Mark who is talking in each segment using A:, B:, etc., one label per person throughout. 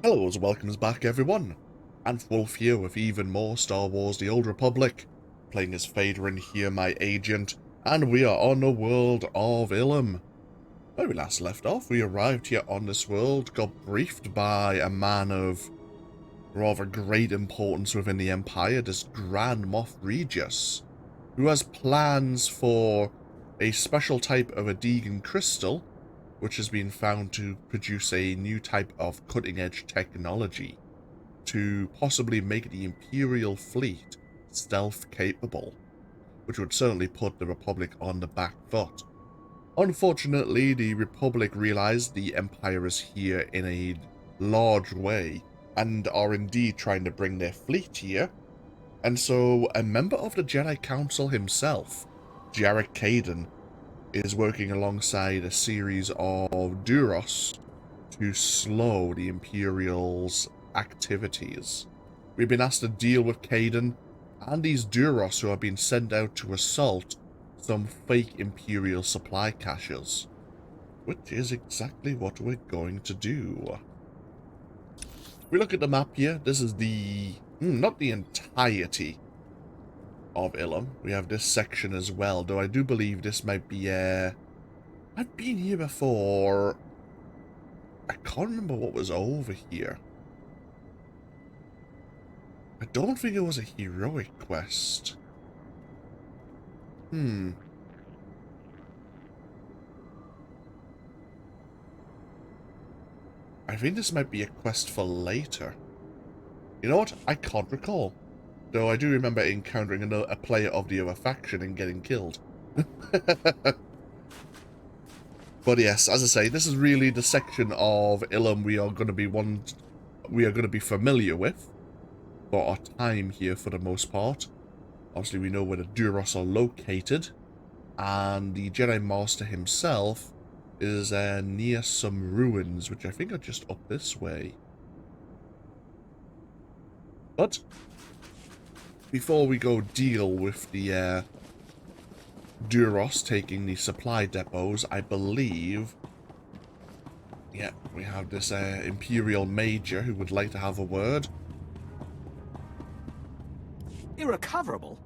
A: Hello and welcome back everyone, and Wolf here with even more Star Wars The Old Republic, playing as Vaedren here, my agent, and we are on the world of Ilum. Where we last left off, we arrived here on this world, got briefed by a man of rather great importance within the Empire, this Grand Moff Regus, who has plans for a special type of a Deegan crystal, which has been found to produce a new type of cutting-edge technology to possibly make the Imperial fleet stealth-capable, which would certainly put the Republic on the back foot. Unfortunately, the Republic realized the Empire is here in a large way, and are indeed trying to bring their fleet here, and so a member of the Jedi Council himself, Jarek Kaden, is working alongside a series of Duros to slow the Imperial's activities. We've been asked to deal with Kaden and these Duros who have been sent out to assault some fake Imperial supply caches, which is exactly what we're going to do. If we look at the map here, this is the... not the entirety of Ilum. We have this section as well, though I do believe this might be I've been here before. I can't remember what was over here. I don't think it was a heroic quest. I think this might be a quest for later. You know what? I can't recall. Though I do remember encountering a player of the other faction and getting killed. But yes, as I say, this is really the section of Ilum we are going to be familiar with for our time here for the most part. Obviously, we know where the Duros are located, and the Jedi Master himself is near some ruins, which I think are just up this way. But before we go deal with the Duros taking the supply depots, I believe, yeah, we have this Imperial Major who would like to have a word.
B: Irrecoverable?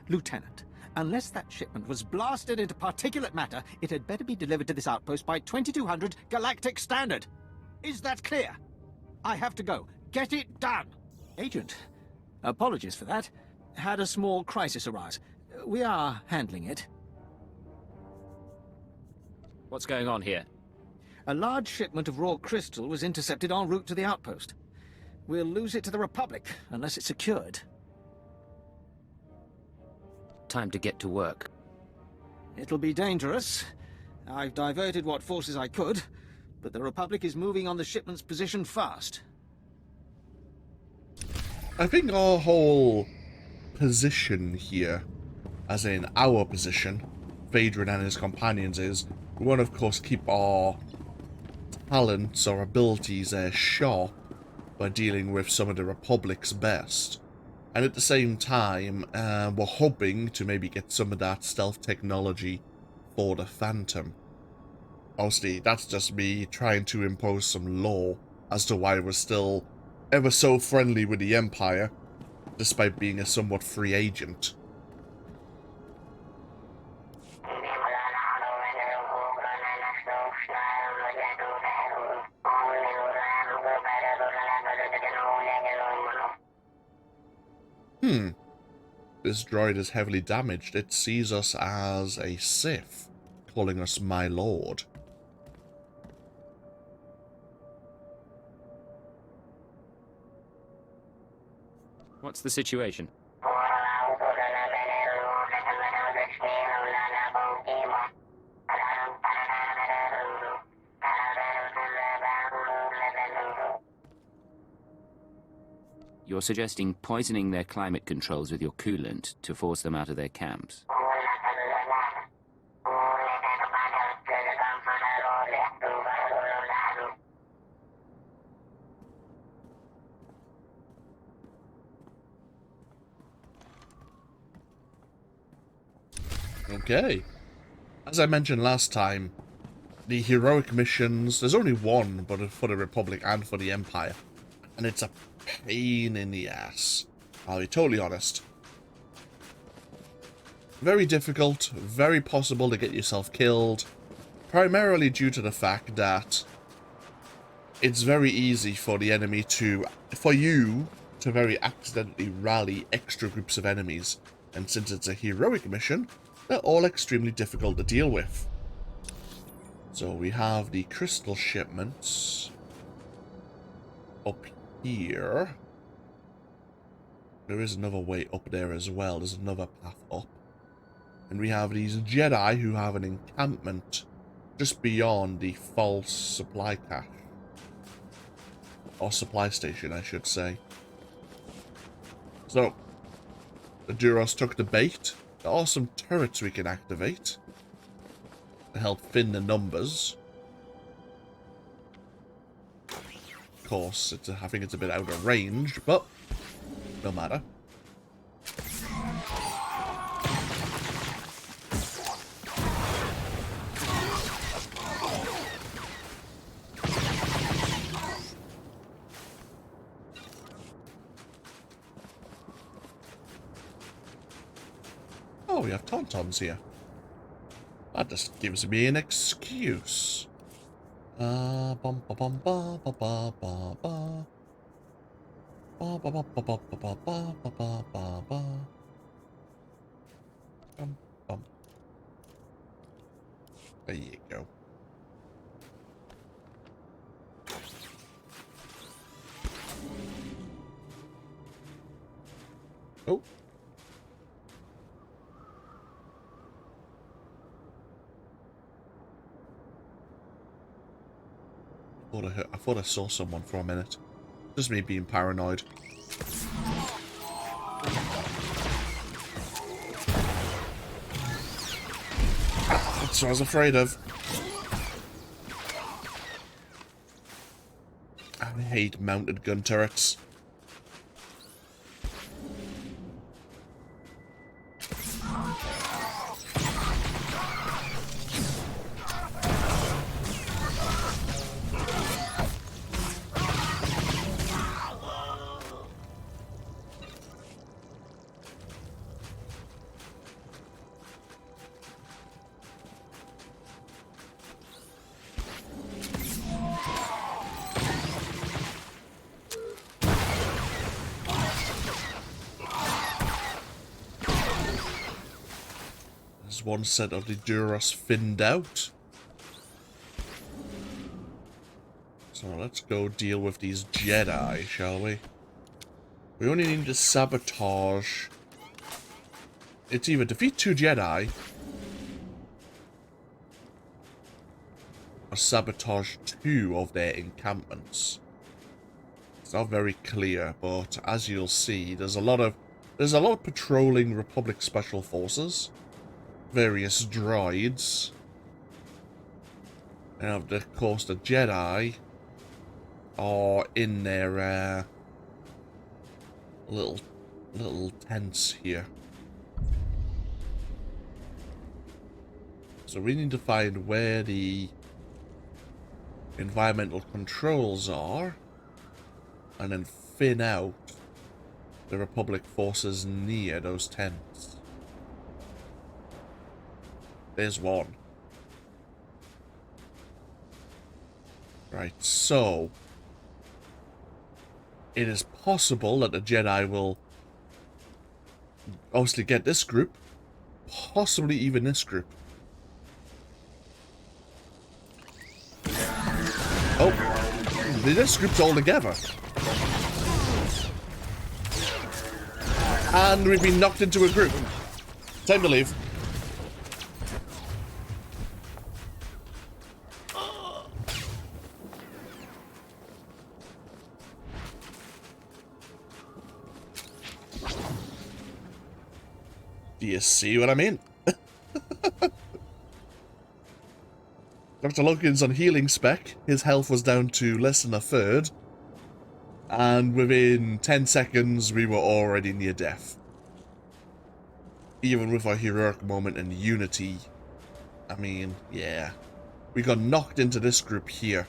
B: Lieutenant, unless that shipment was blasted into particulate matter, it had better be delivered to this outpost by 2200 Galactic Standard. Is that clear? I have to go. Get it done! Agent, apologies for that. Had a small crisis arise. We are handling it.
C: What's going on here?
B: A large shipment of raw crystal was intercepted en route to the outpost. We'll lose it to the Republic unless it's secured.
C: Time to get to work.
B: It'll be dangerous. I've diverted what forces I could, but the Republic is moving on the shipment's position fast.
A: I think our whole position here, as in our position, Vaedren and his companions, is we want to, of course, keep our talents or abilities sharp by dealing with some of the Republic's best. And at the same time, we're hoping to maybe get some of that stealth technology for the Phantom. Obviously, that's just me trying to impose some law as to why we're still ever so friendly with the Empire, despite being a somewhat free agent. This droid is heavily damaged. It sees us as a Sith, calling us my lord.
C: What's the situation? You're suggesting poisoning their climate controls with your coolant to force them out of their camps?
A: Okay. As I mentioned last time, the heroic missions, there's only one but for the Republic and for the Empire. and it's a pain in the ass. I'll be totally honest. Very difficult, very possible to get yourself killed, primarily due to the fact that it's very easy for the enemy for you to very accidentally rally extra groups of enemies, and since it's a heroic mission, they're all extremely difficult to deal with. So we have the crystal shipments up here. There is another way up there as well. There's another path up. And we have these Jedi who have an encampment just beyond the false supply cache. Or supply station, I should say. So, the Duros took the bait. There are some turrets we can activate to help thin the numbers. Of course, I think it's a bit out of range, but no matter. Oh, we have tauntauns here. That just gives me an excuse. Bum ba bum ba ba ba ba ba. Ba ba ba ba ba ba ba ba ba ba ba. Bum bum. There you go. Oh. I thought I saw someone for a minute. Just me being paranoid. That's what I was afraid of. I hate mounted gun turrets. One set of the Duros thinned out. So let's go deal with these Jedi, shall we? We only need to sabotage. It's either defeat 2 Jedi or sabotage 2 of their encampments. It's not very clear, but as you'll see, there's a lot of patrolling Republic Special Forces. Various droids. And of course the Jedi are in their little tents here. So we need to find where the environmental controls are and then thin out the Republic forces near those tents. There's one. Right, so it is possible that the Jedi will obviously get this group, possibly even this group. Oh, this group's all together. And we've been knocked into a group. Time to leave. Do you see what I mean? Dr. Logan's on healing spec. His health was down to less than a third. And within 10 seconds, we were already near death. Even with our heroic moment and unity. I mean, yeah. We got knocked into this group here.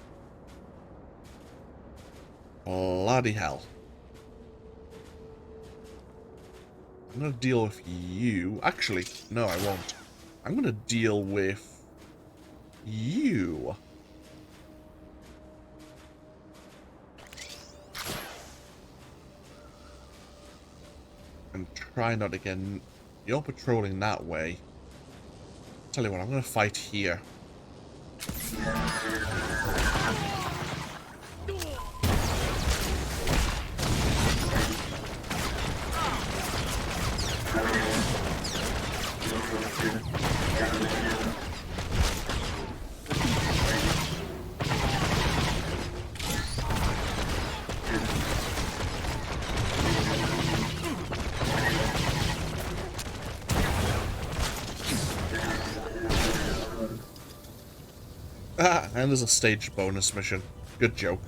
A: Bloody hell. I'm gonna deal with you. Actually, no, I won't. I'm gonna deal with you. And try not to get... You're patrolling that way. Tell you what, I'm gonna fight here. Ah, and there's a staged bonus mission. Good joke.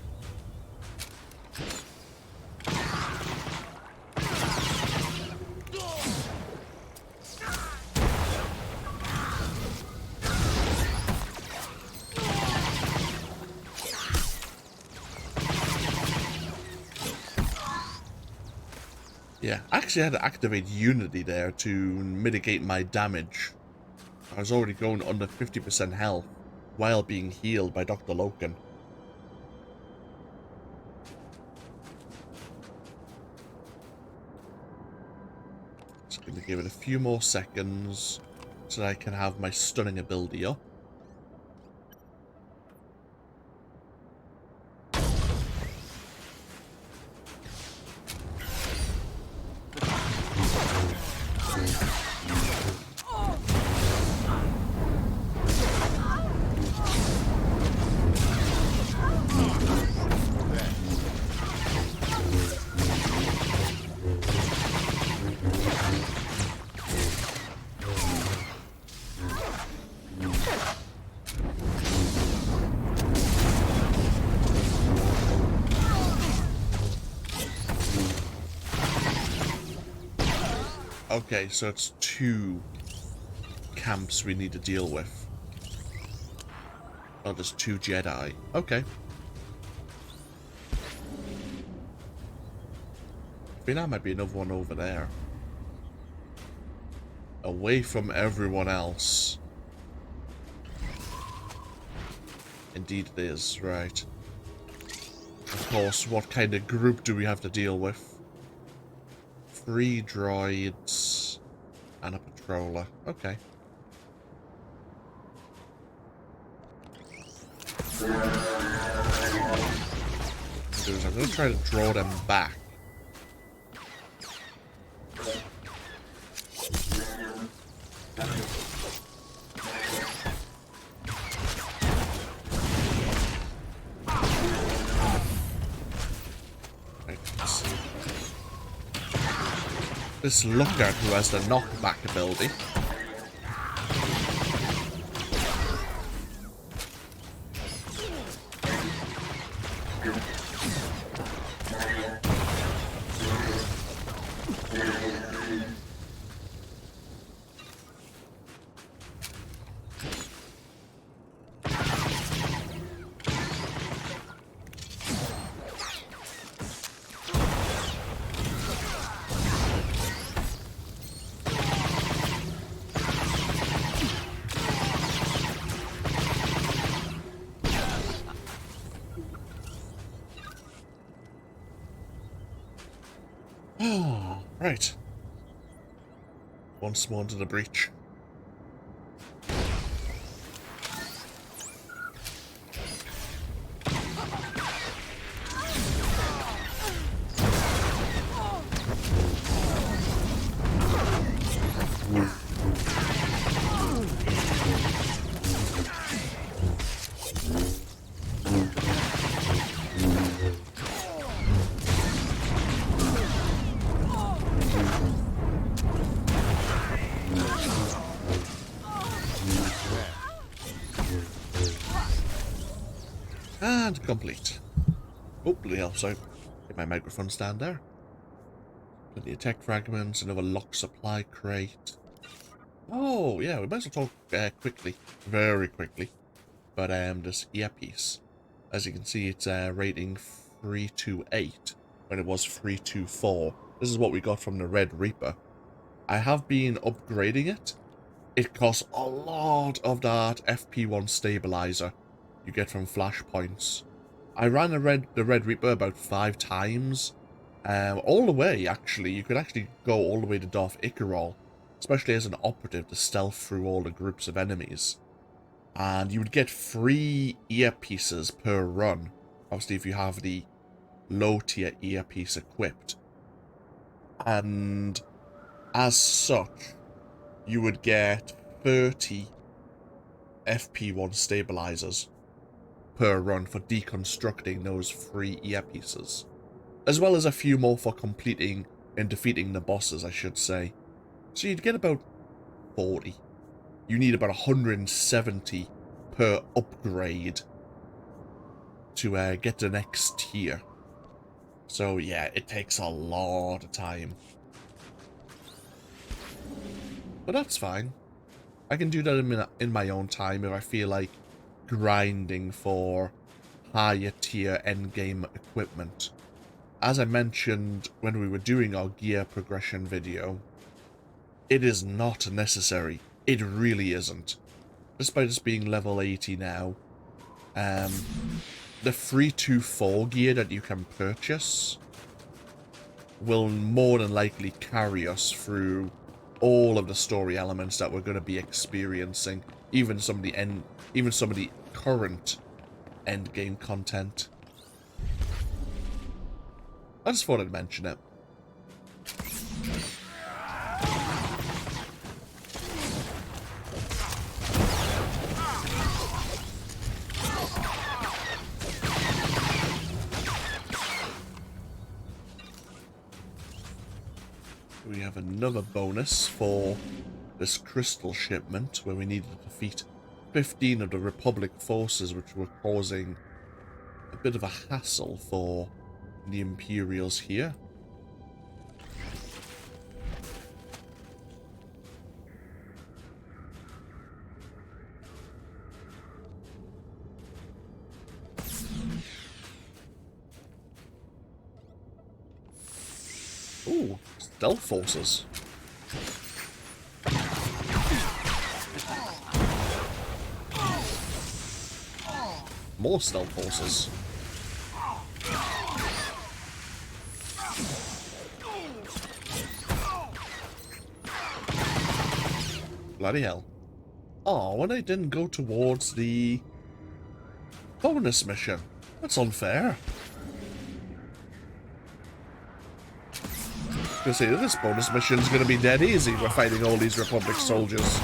A: Yeah, I actually had to activate Unity there to mitigate my damage. I was already going under 50% health while being healed by Dr. Loken. Just going to give it a few more seconds so that I can have my stunning ability up. Okay, so it's 2 camps we need to deal with. Oh, there's 2 Jedi. Okay. I think that might be another one over there. Away from everyone else. Indeed it is, right. Of course, what kind of group do we have to deal with? 3 droids and a patroller. Okay. I'm going to try to draw them back. This looker who has the knockback ability. Oh, right. Once more into the breach. And complete. Hopefully also get my microphone stand there. Plenty of tech fragments, another locked supply crate. Oh, yeah, we might as well talk quickly. Very quickly. But this earpiece. As you can see, it's rating 328 when it was 324. This is what we got from the Red Reaper. I have been upgrading it. It costs a lot of that FP1 stabilizer you get from flashpoints. I ran the Red Reaper about 5 times. All the way, actually. You could actually go all the way to Darth Icarol, especially as an operative to stealth through all the groups of enemies. And you would get 3 earpieces per run, obviously if you have the low tier earpiece equipped. And as such, you would get 30 FP1 stabilizers per run for deconstructing those 3 earpieces. As well as a few more for completing and defeating the bosses, I should say. So you'd get about 40. You need about 170 per upgrade to get the next tier. So yeah, it takes a lot of time. But that's fine. I can do that in my own time if I feel like grinding for higher tier endgame equipment. As I mentioned when we were doing our gear progression video, it is not necessary. It really isn't. Despite us being level 80 now, the 324 gear that you can purchase will more than likely carry us through all of the story elements that we're going to be experiencing, even some of the current endgame content. I just thought I'd mention it. We have another bonus for this crystal shipment where we needed to defeat 15 of the Republic forces which were causing a bit of a hassle for the Imperials here. Ooh, stealth forces. More stealth forces. Bloody hell. Oh, when I didn't go towards the bonus mission. That's unfair. I was gonna say, this bonus mission is gonna be dead easy. We're fighting all these Republic soldiers.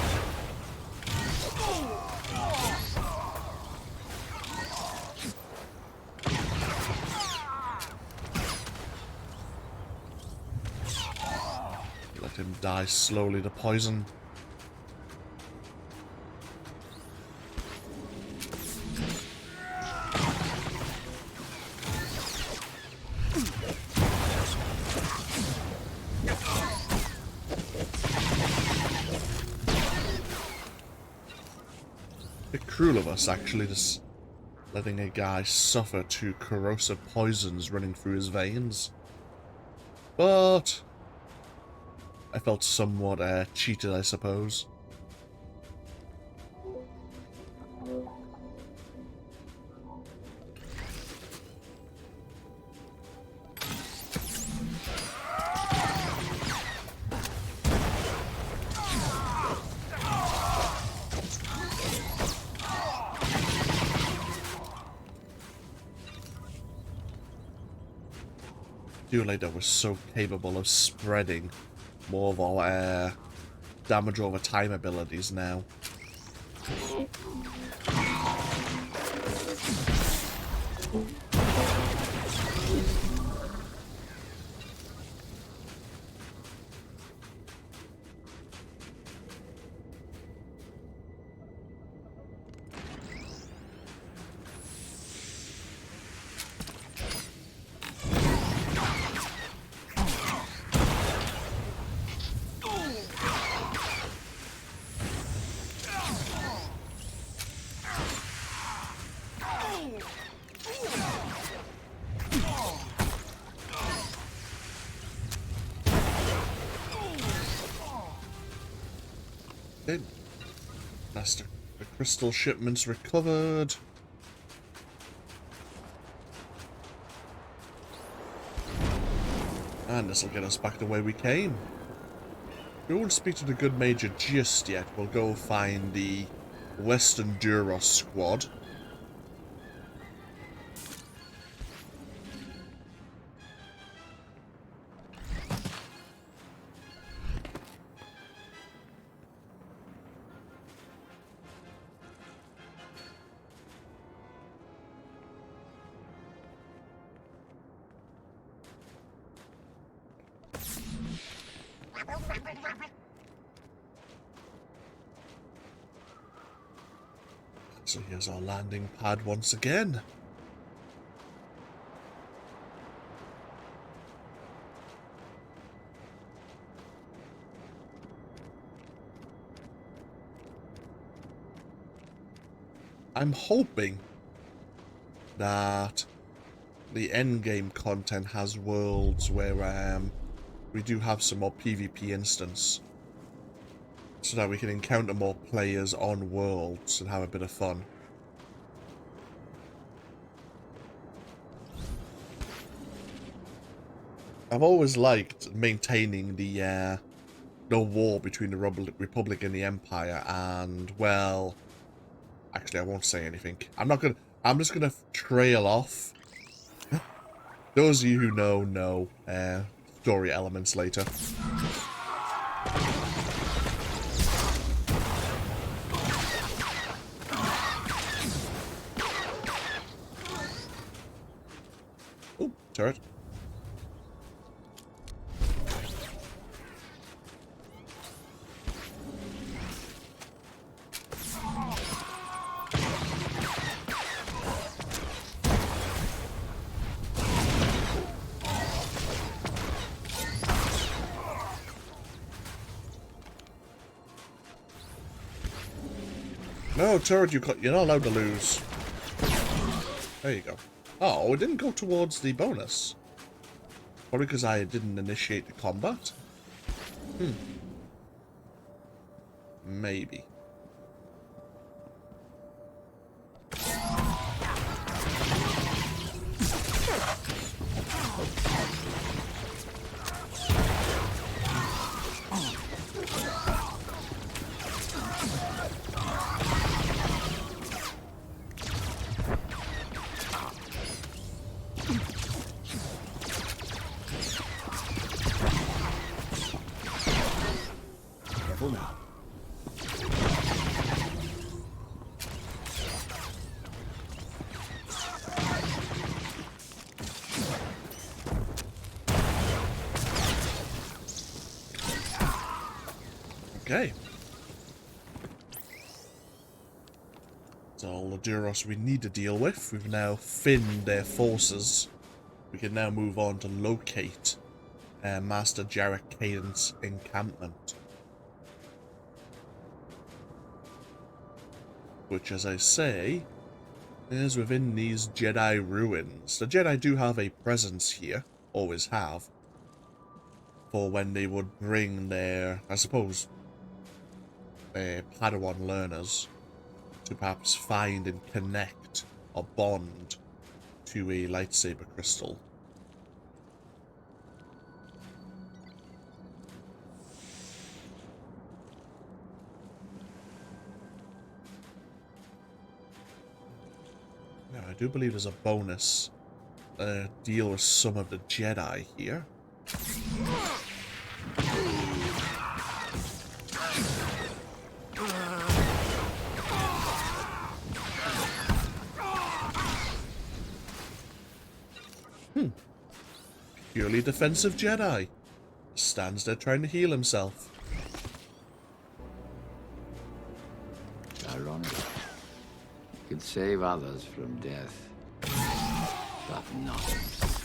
A: Let him die slowly to poison. Cruel of us, actually, just letting a guy suffer to corrosive poisons running through his veins. But I felt somewhat cheated, I suppose. Duelator was so capable of spreading more of our damage over time abilities now. That's the crystal shipments recovered. And this will get us back the way we came. We won't speak to the good major just yet. We'll go find the Western Duros squad. So here's our landing pad once again. I'm hoping that the endgame content has worlds where we do have some more PvP instance, so that we can encounter more players on worlds and have a bit of fun. I've always liked maintaining the war between the Republic and the Empire, and, well, actually I won't say anything. I'm just gonna trail off. Those of you who know, story elements later. Oh, turret. No, turret, you're not allowed to lose. There you go. Oh, it didn't go towards the bonus. Probably because I didn't initiate the combat? Maybe.
B: Now.
A: Okay. That's all the Duros we need to deal with. We've now thinned their forces. We can now move on to locate Master Jarek Caden's encampment. Which, as I say, is within these Jedi ruins. The Jedi do have a presence here, always have, for when they would bring their, I suppose, Padawan learners to perhaps find and connect or bond to a lightsaber crystal. Now, I do believe there's a bonus deal with some of the Jedi here. Purely defensive Jedi. Stands there trying to heal himself.
D: Ironic. Could save others from death, but not himself.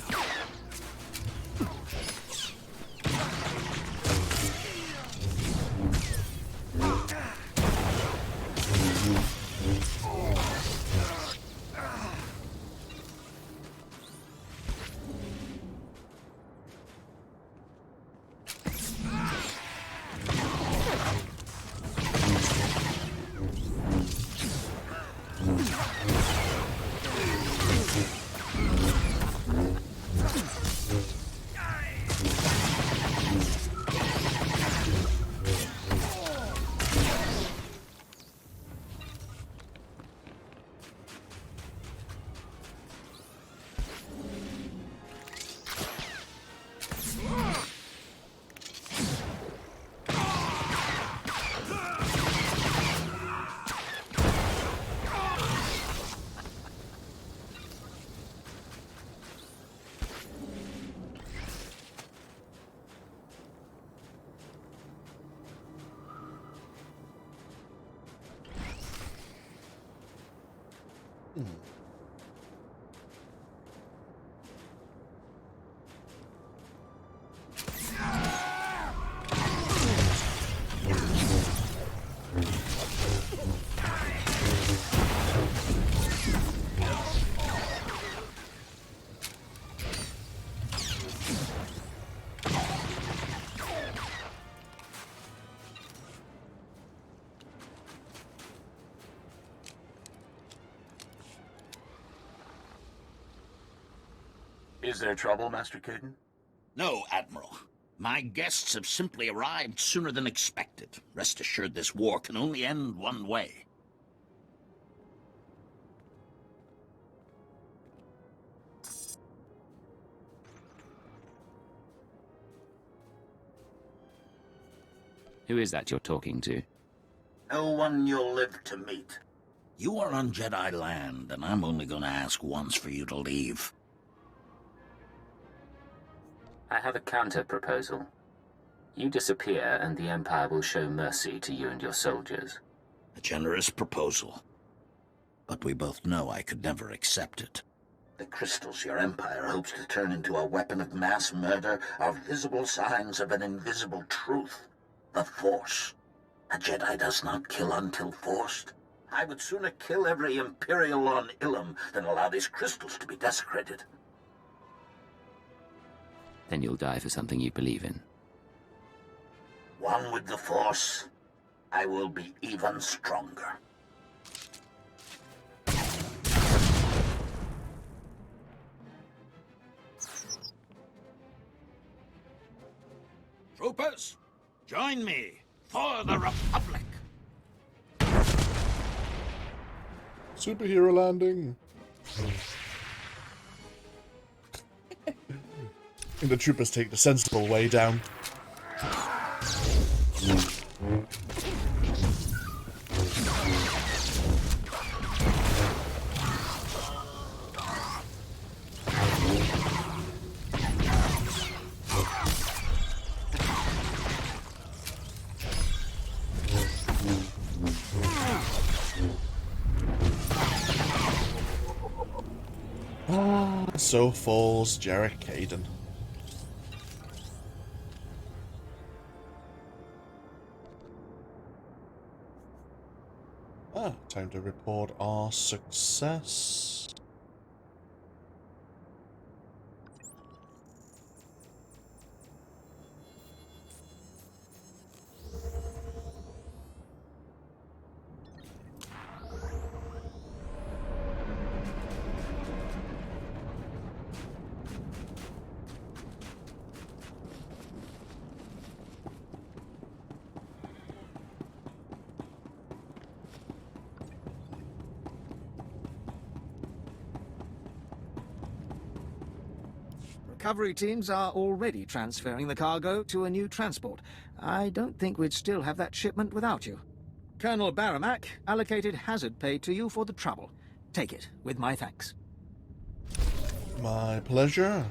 E: Is there trouble, Master Caden?
F: No, Admiral. My guests have simply arrived sooner than expected. Rest assured this war can only end one way.
C: Who is that you're talking to?
F: No one you'll live to meet. You are on Jedi land, and I'm only going to ask once for you to leave.
C: I have a counter-proposal. You disappear, and the Empire will show mercy to you and your soldiers.
F: A generous proposal. But we both know I could never accept it. The crystals your Empire hopes to turn into a weapon of mass murder are visible signs of an invisible truth. The Force. A Jedi does not kill until forced. I would sooner kill every Imperial on Ilum than allow these crystals to be desecrated.
C: Then you'll die for something you believe in.
F: One with the Force, I will be even stronger. Troopers, join me for the Republic!
A: Superhero landing. And the troopers take the sensible way down. So falls Jarek Caden. Time to report our success.
B: Recovery teams are already transferring the cargo to a new transport. I don't think we'd still have that shipment without you. Colonel Baramak allocated hazard pay to you for the trouble. Take it, with my thanks.
A: My pleasure.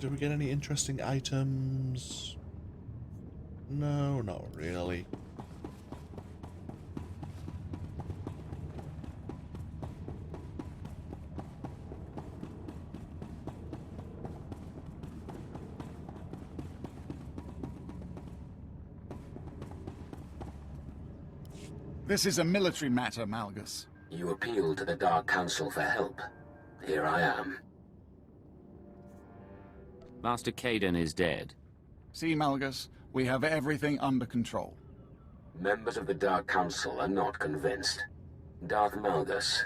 A: Do we get any interesting items? No, not really.
G: This is a military matter, Malgus.
C: You appealed to the Dark Council for help. Here I am. Master Caden is dead.
G: See, Malgus, we have everything under control.
C: Members of the Dark Council are not convinced. Darth Malgus,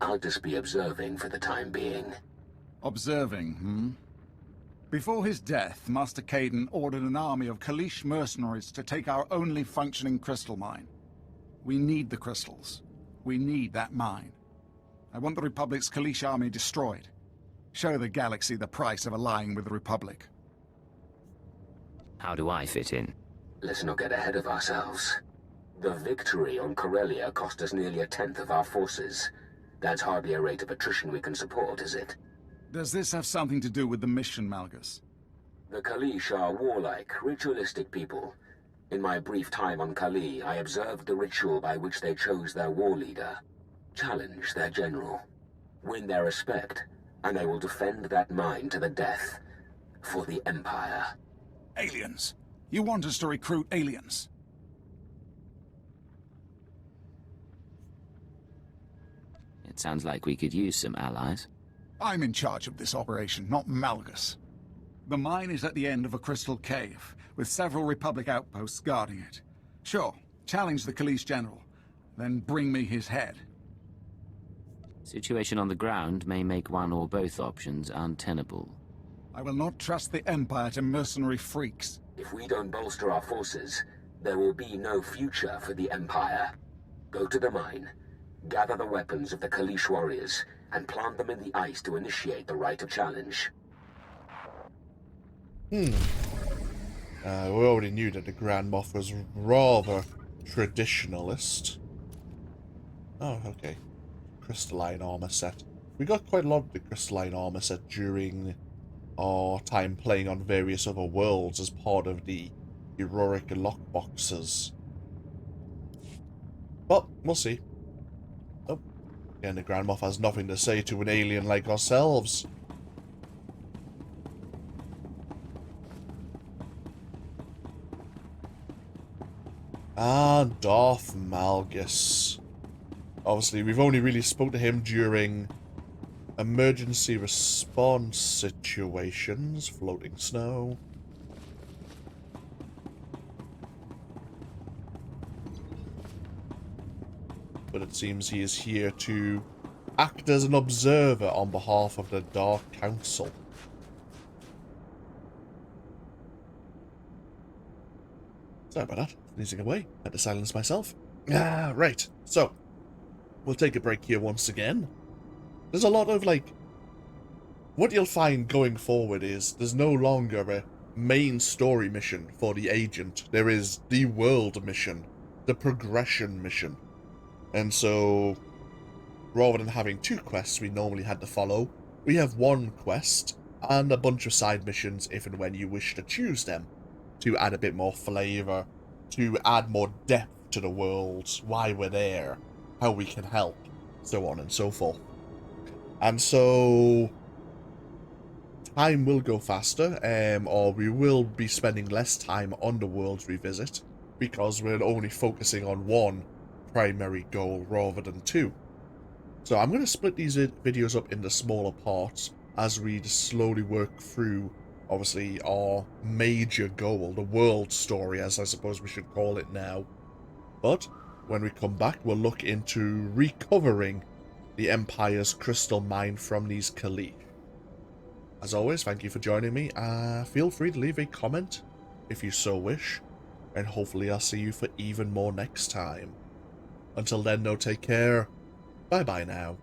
C: I'll just be observing for the time being.
G: Observing, hmm? Before his death, Master Caden ordered an army of Kalish mercenaries to take our only functioning crystal mine. We need the crystals. We need that mine. I want the Republic's Kalish army destroyed. Show the galaxy the price of allying with the Republic.
H: How do I fit in?
C: Let's not get ahead of ourselves. The victory on Corellia cost us nearly 1/10 of our forces. That's hardly a rate of attrition we can support, is it?
G: Does this have something to do with the mission, Malgus?
C: The Kalish are warlike, ritualistic people. In my brief time on Kali, I observed the ritual by which they chose their war leader. Challenge their general. Win their respect, and they will defend that mine to the death. For the Empire.
G: Aliens. You want us to recruit aliens?
H: It sounds like we could use some allies.
G: I'm in charge of this operation, not Malgus. The mine is at the end of a crystal cave, with several Republic outposts guarding it. Sure, challenge the Kalish general, then bring me his head.
H: Situation on the ground may make one or both options untenable.
G: I will not trust the Empire to mercenary freaks.
C: If we don't bolster our forces, there will be no future for the Empire. Go to the mine, gather the weapons of the Kalish warriors, and plant them in the ice to initiate the rite of challenge.
A: We already knew that the Grand Moff was rather traditionalist. Oh, okay. Crystalline armor set. We got quite a lot of the crystalline armor set during our time playing on various other worlds as part of the heroic lockboxes. But we'll see. Oh, again, the Grand Moff has nothing to say to an alien like ourselves. Ah, Darth Malgus. Obviously, we've only really spoke to him during emergency response situations. Floating snow. But it seems he is here to act as an observer on behalf of the Dark Council. Sorry about that. Sneezing away. Had to silence myself. Ah, right. So, we'll take a break here once again. There's a lot of, like... What you'll find going forward is there's no longer a main story mission for the agent. There is the world mission. The progression mission. And so, rather than having 2 quests we normally had to follow, we have 1 quest and a bunch of side missions if and when you wish to choose them, to add a bit more flavour, to add more depth to the worlds, why we're there, how we can help, so on and so forth. And so, time will go faster, or we will be spending less time on the worlds we visit, because we're only focusing on 1 primary goal rather than 2. So I'm going to split these videos up into smaller parts as we slowly work through, obviously, our major goal, the world story, as I suppose we should call it now. But when we come back, we'll look into recovering the Empire's crystal mine from these Kalish. As always, thank you for joining me. Feel free to leave a comment if you so wish, and hopefully I'll see you for even more next time. Until then, though, take care. Bye-bye now.